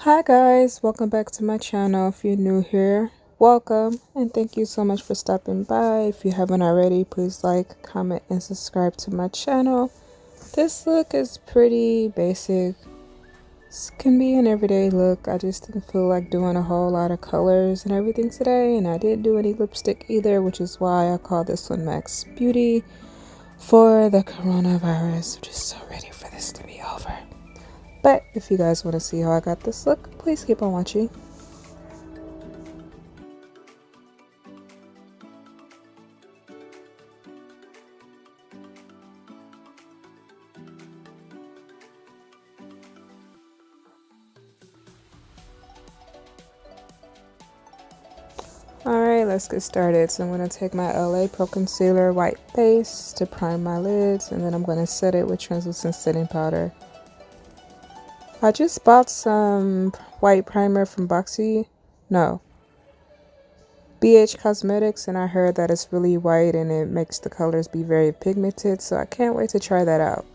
Hi guys, welcome back to my channel. If you're new here, welcome and thank you so much for stopping by. If you haven't already, please like, comment, and subscribe to my channel. This look is pretty basic. This can be an everyday look. I just didn't feel like doing a whole lot of colors and everything today, and I didn't do any lipstick either, which is why I call this one Max Beauty for the coronavirus. I'm just so ready for this to be over. But if you guys want to see how I got this look, please keep on watching. Alright, let's get started. So I'm going to take my LA Pro Concealer white base to prime my lids, and then I'm going to set it with translucent setting powder. I just bought some white primer from BH Cosmetics, and I heard that it's really white and it makes the colors be very pigmented, so I can't wait to try that out.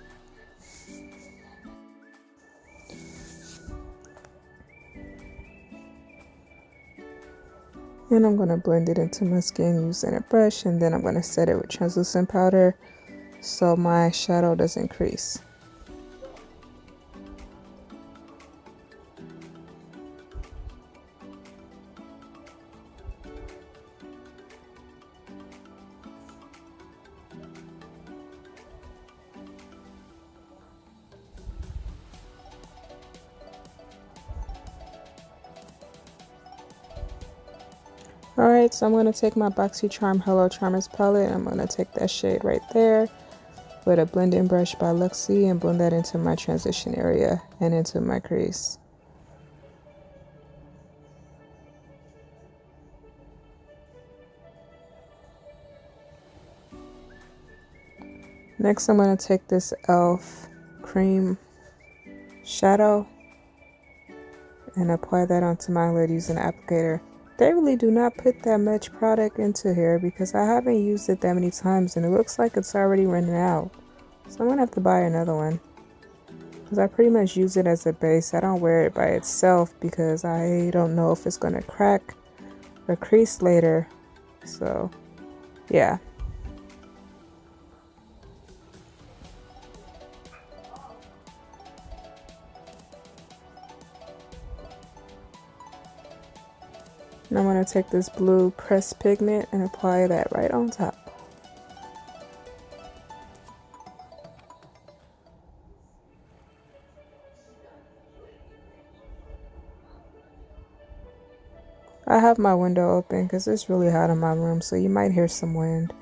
And I'm going to blend it into my skin using a brush, and then I'm going to set it with translucent powder so my shadow doesn't crease. Alright, so I'm going to take my BoxyCharm Hello Charmers palette, and I'm going to take that shade right there with a blending brush by Luxie and blend that into my transition area and into my crease. Next, I'm going to take this e.l.f. cream shadow and apply that onto my lid using an applicator. They really do not put that much product into here because I haven't used it that many times and it looks like it's already running out. So I'm going to have to buy another one because I pretty much use it as a base. I don't wear it by itself because I don't know if it's going to crack or crease later. So yeah. And I'm going to take this blue pressed pigment and apply that right on top. I have my window open because it's really hot in my room, so you might hear some wind.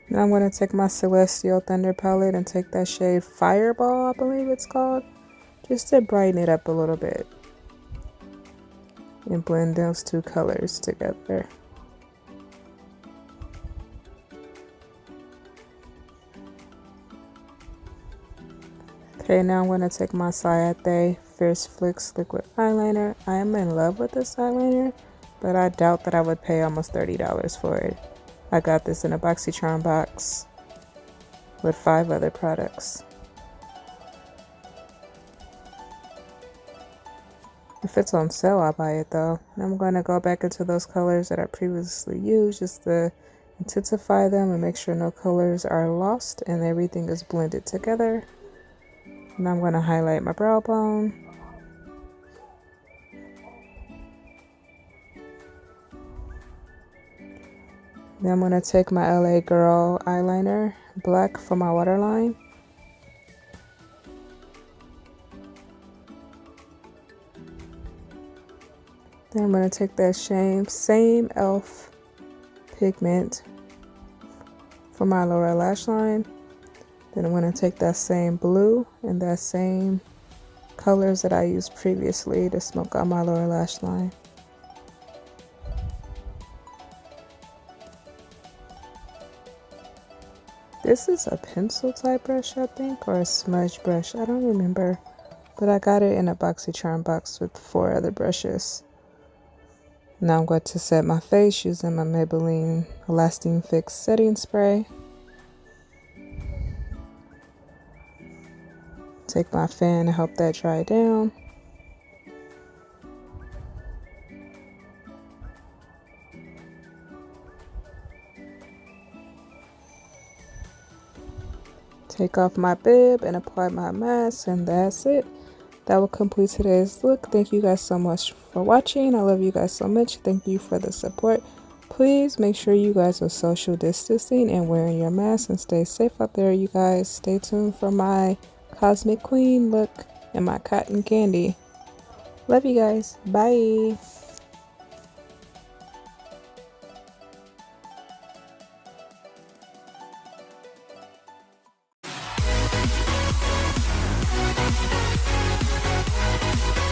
Now I'm going to take my Celestial Thunder palette and take that shade Fireball, I believe it's called, just to brighten it up a little bit. And blend those two colors together. Okay, now I'm going to take my Sayate Fierce Flicks liquid eyeliner. I am in love with this eyeliner, but I doubt that I would pay almost $30 for it. I got this in a BoxyCharm box with 5 other products. If it's on sale, I'll buy it though. And I'm going to go back into those colors that I previously used just to intensify them and make sure no colors are lost and everything is blended together. And I'm going to highlight my brow bone. Then I'm going to take my LA Girl eyeliner, black, for my waterline. Then I'm going to take that same e.l.f. pigment for my lower lash line. Then I'm going to take that same blue and that same colors that I used previously to smoke out my lower lash line. This is a pencil type brush, I think, or a smudge brush. I don't remember. But I got it in a BoxyCharm box with 4 other brushes. Now I'm going to set my face using my Maybelline Lasting Fix setting spray. Take my fan and help that dry down. Take off my bib and apply my mask, and that's it. That will complete today's look. Thank you guys so much for watching. I love you guys so much. Thank you for the support. Please make sure you guys are social distancing and wearing your mask, and stay safe out there, you guys. Stay tuned for my Cosmic Queen look and my cotton candy. Love you guys. Bye.